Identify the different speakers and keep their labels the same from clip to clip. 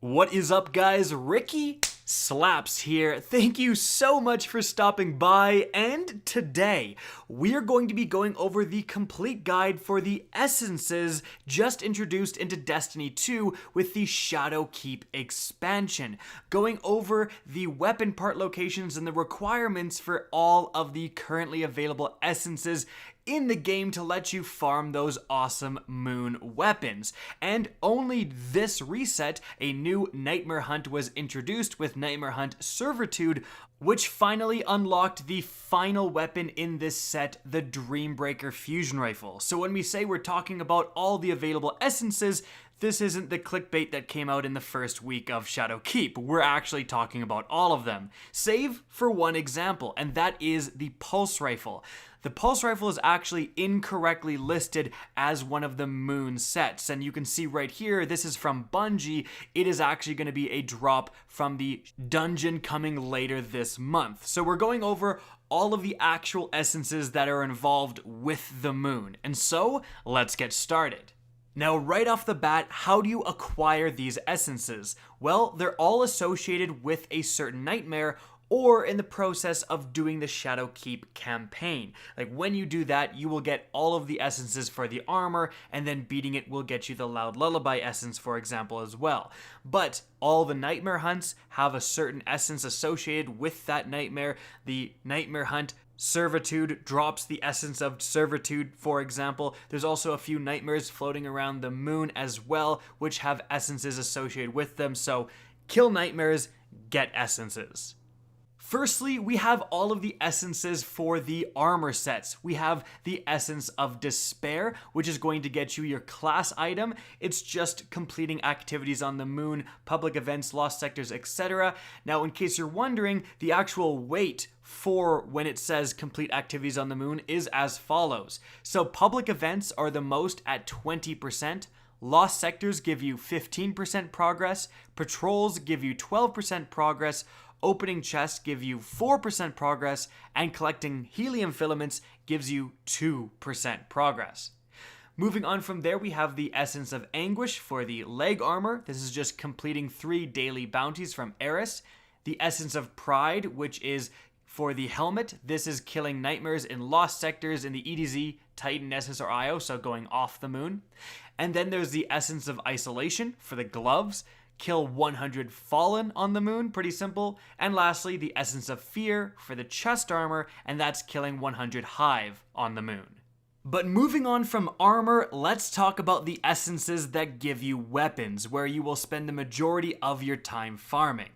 Speaker 1: What is up, guys? Ricky Slaps here. Thank you so much for stopping by, and today we are going to be going over the complete guide for the essences just introduced into Destiny 2 with the Shadowkeep expansion, going over the weapon part locations and the requirements for all of the currently available essences in the game to let you farm those awesome moon weapons. And only this reset, a new Nightmare Hunt was introduced with Nightmare Hunt Servitude, which finally unlocked the final weapon in this set, the Dreambreaker Fusion Rifle. So when we say we're talking about all the available essences, this isn't the clickbait that came out in the first week of Shadowkeep. We're actually talking about all of them, save for one example, and that is the Pulse Rifle. The Pulse Rifle is actually incorrectly listed as one of the moon sets, and you can see right here, this is from Bungie. It is actually going to be a drop from the dungeon coming later this month. So we're going over all of the actual essences that are involved with the moon, and so let's get started. Now, right off the bat, how do you acquire these essences? Well, they're all associated with a certain nightmare or in the process of doing the Shadowkeep campaign. Like when you do that, you will get all of the essences for the armor, and then beating it will get you the Loud Lullaby essence, for example, as well. But all the Nightmare Hunts have a certain essence associated with that nightmare. The Nightmare Hunt Servitude drops the essence of Servitude, for example. There's also a few nightmares floating around the moon as well, which have essences associated with them. So kill nightmares, get essences. Firstly, we have all of the essences for the armor sets. We have the Essence of Despair, which is going to get you your class item. It's just completing activities on the moon, public events, lost sectors, etc. Now, in case you're wondering, the actual weight for when it says complete activities on the moon is as follows. So public events are the most at 20%. Lost sectors give you 15% progress. Patrols give you 12% progress. Opening chests give you 4% progress, and collecting helium filaments gives you 2% progress. Moving on from there, we have the Essence of Anguish for the leg armor. This is just completing 3 daily bounties from Ehrath. The Essence of Pride, which is for the helmet. This is killing nightmares in lost sectors in the EDZ, Titan, Nessus, or Io, so going off the moon. And then there's the Essence of Isolation for the gloves. Kill 100 Fallen on the moon, pretty simple. And lastly, the Essence of Fear for the chest armor, and that's killing 100 Hive on the moon. But moving on from armor, let's talk about the essences that give you weapons, where you will spend the majority of your time farming.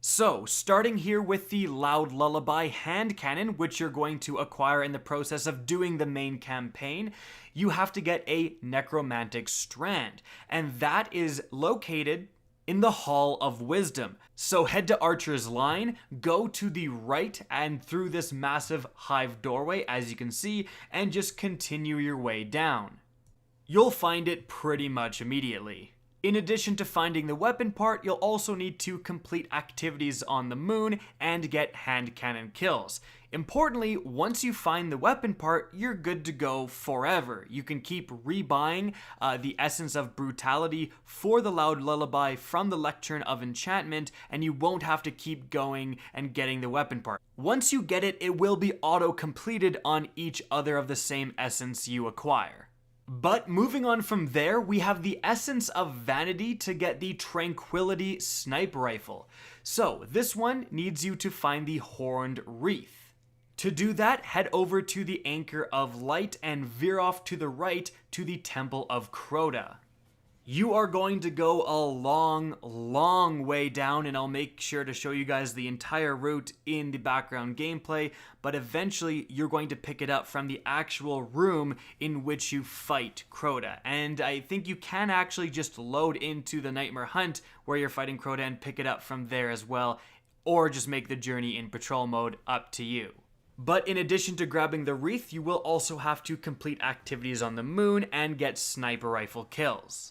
Speaker 1: So, starting here with the Loud Lullaby hand cannon, which you're going to acquire in the process of doing the main campaign, you have to get a Necromantic Strand, and that is located in the Hall of Wisdom. So head to Archer's Line, go to the right and through this massive hive doorway, as you can see, and just continue your way down. You'll find it pretty much immediately. In addition to finding the weapon part, you'll also need to complete activities on the moon and get hand cannon kills. Importantly, once you find the weapon part, you're good to go forever. You can keep rebuying the Essence of Brutality for the Loud Lullaby from the Lectern of Enchantment, and you won't have to keep going and getting the weapon part. Once you get it, it will be auto-completed on each other of the same essence you acquire. But moving on from there, we have the Essence of Vanity to get the Tranquility Sniper Rifle. So this one needs you to find the Horned Wreath. To do that, head over to the Anchor of Light and veer off to the right to the Temple of Crota. You are going to go a long way down, and I'll make sure to show you guys the entire route in the background gameplay, but eventually you're going to pick it up from the actual room in which you fight Crota. And I think you can actually just load into the Nightmare Hunt where you're fighting Crota and pick it up from there as well, or just make the journey in patrol mode, up to you. But in addition to grabbing the Wreath, you will also have to complete activities on the moon and get sniper rifle kills.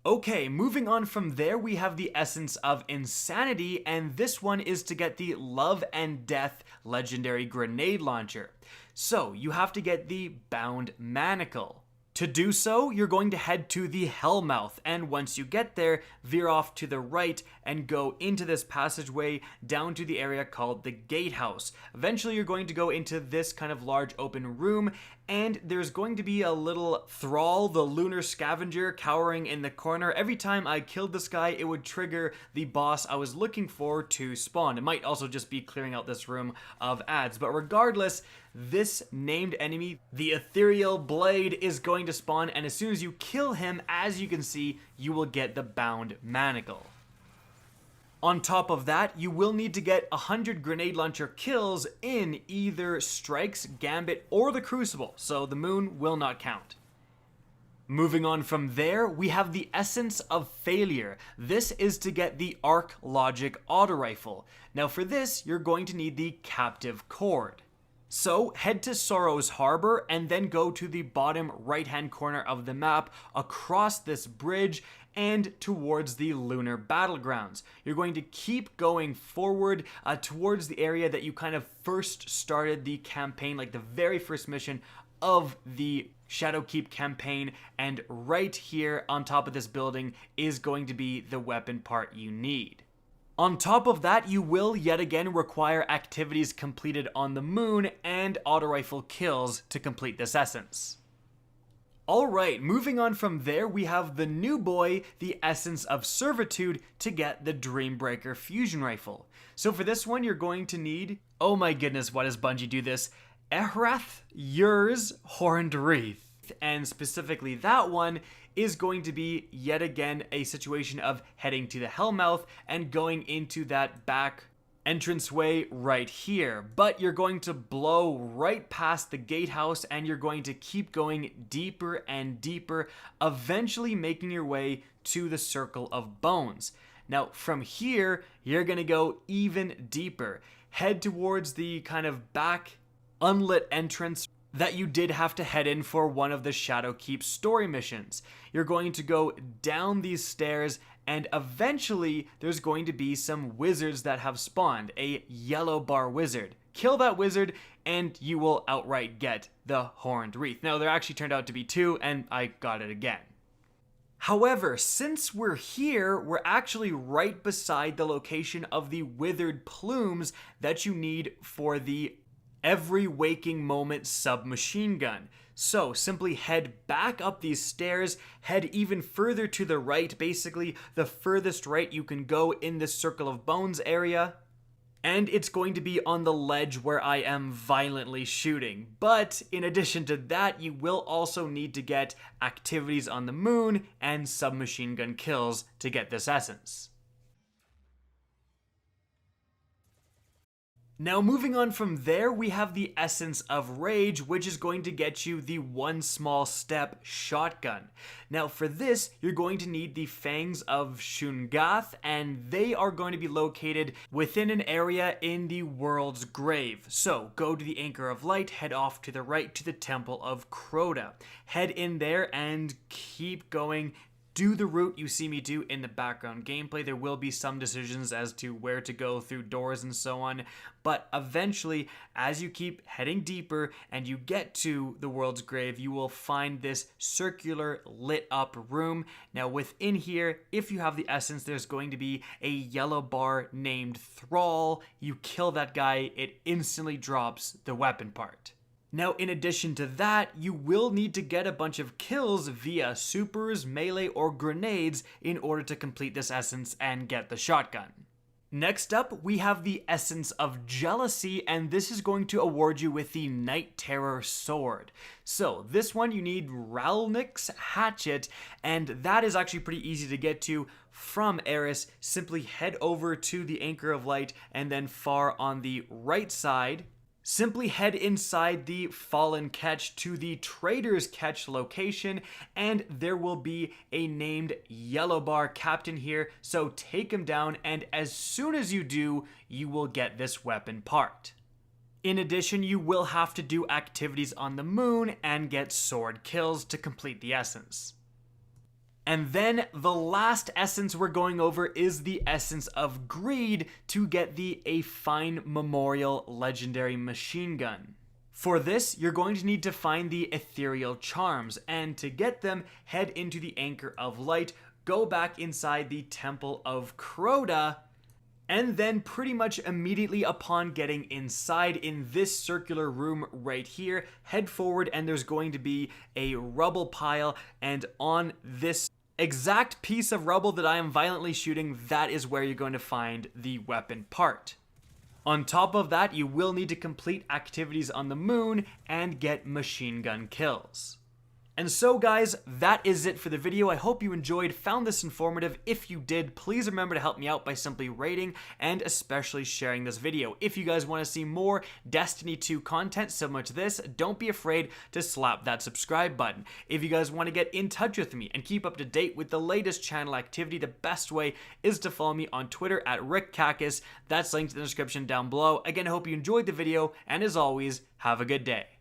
Speaker 1: Okay, moving on from there, we have the Essence of Insanity, and this one is to get the Love and Death Legendary Grenade Launcher. So, you have to get the Bound Manacle. To do so, you're going to head to the Hellmouth, and once you get there, veer off to the right and go into this passageway down to the area called the Gatehouse. Eventually, you're going to go into this kind of large open room, and there's going to be a little thrall, the lunar scavenger, cowering in the corner. Every time I killed this guy, it would trigger the boss I was looking for to spawn. It might also just be clearing out this room of ads, but regardless, this named enemy, the Ethereal Blade, is going to spawn, and as soon as you kill him, as you can see, you will get the Bound Manacle. On top of that, you will need to get 100 grenade launcher kills in either Strikes, Gambit, or the Crucible, so the moon will not count. Moving on from there, we have the Essence of Failure. This is to get the Arc Logic Auto Rifle. Now for this, you're going to need the Captive Cord. So head to Sorrow's Harbor and then go to the bottom right hand corner of the map across this bridge and towards the Lunar Battlegrounds. You're going to keep going forward towards the area that you kind of first started the campaign, like the very first mission of the Shadowkeep campaign, and right here on top of this building is going to be the weapon part you need. On top of that, you will yet again require activities completed on the moon and auto rifle kills to complete this essence. Alright, moving on from there, we have the new boy, the Essence of Servitude, to get the Dreambreaker Fusion Rifle. So for this one, you're going to need, oh my goodness, why does Bungie do this? Ehrath, Yur's Horned Wreath. And specifically that one is going to be yet again a situation of heading to the Hellmouth and going into that back entranceway right here. But you're going to blow right past the gatehouse and you're going to keep going deeper and deeper, eventually making your way to the Circle of Bones. Now from here, you're going to go even deeper. Head towards the kind of back unlit entrance that you did have to head in for one of the Shadowkeep story missions. You're going to go down these stairs and eventually there's going to be some wizards that have spawned, a yellow bar wizard. Kill that wizard and you will outright get the Horned Wreath. Now there actually turned out to be two and I got it again. However, since we're here, we're actually right beside the location of the Withered Plumes that you need for the Every Waking Moment submachine gun. So simply head back up these stairs, head even further to the right, basically the furthest right you can go in this Circle of Bones area. And it's going to be on the ledge where I am violently shooting. But in addition to that, you will also need to get activities on the moon and submachine gun kills to get this essence. Now moving on from there, we have the Essence of Rage, which is going to get you the One Small Step shotgun. Now for this, you're going to need the Fangs of Shun, and they are going to be located within an area in the World's Grave. So go to the Anchor of Light, head off to the right to the Temple of Crota. Head in there and keep going. Do the route you see me do in the background gameplay. There will be some decisions as to where to go through doors and so on, but eventually, as you keep heading deeper and you get to the World's Grave, you will find this circular lit up room. Now within here, if you have the essence, there's going to be a yellow bar named Thrall. You kill that guy, it instantly drops the weapon part. Now, in addition to that, you will need to get a bunch of kills via supers, melee, or grenades in order to complete this essence and get the shotgun. Next up, we have the Essence of Jealousy, and this is going to award you with the Night Terror Sword. So, this one you need Ralnik's Hatchet, and that is actually pretty easy to get to from Eris. Simply head over to the Anchor of Light, and then far on the right side, simply head inside the Fallen Catch to the Trader's Catch location, and there will be a named Yellow Bar Captain here, so take him down, and as soon as you do, you will get this weapon part. In addition, you will have to do activities on the moon and get sword kills to complete the essence. And then the last essence we're going over is the essence of greed to get the A Fine Memorial legendary machine gun. For this, you're going to need to find the ethereal charms, and to get them, head into the Anchor of Light, go back inside the Temple of Crota, and then pretty much immediately upon getting inside in this circular room right here, head forward and there's going to be a rubble pile, and on this exact piece of rubble that I am violently shooting, that is where you're going to find the weapon part. On top of that, you will need to complete activities on the moon and get machine gun kills. And so guys, that is it for the video. I hope you enjoyed, found this informative. If you did, please remember to help me out by simply rating and especially sharing this video. If you guys want to see more Destiny 2 content similar to this, don't be afraid to slap that subscribe button. If you guys want to get in touch with me and keep up to date with the latest channel activity, the best way is to follow me on Twitter at RickKackis. That's linked in the description down below. Again, I hope you enjoyed the video, and as always, have a good day.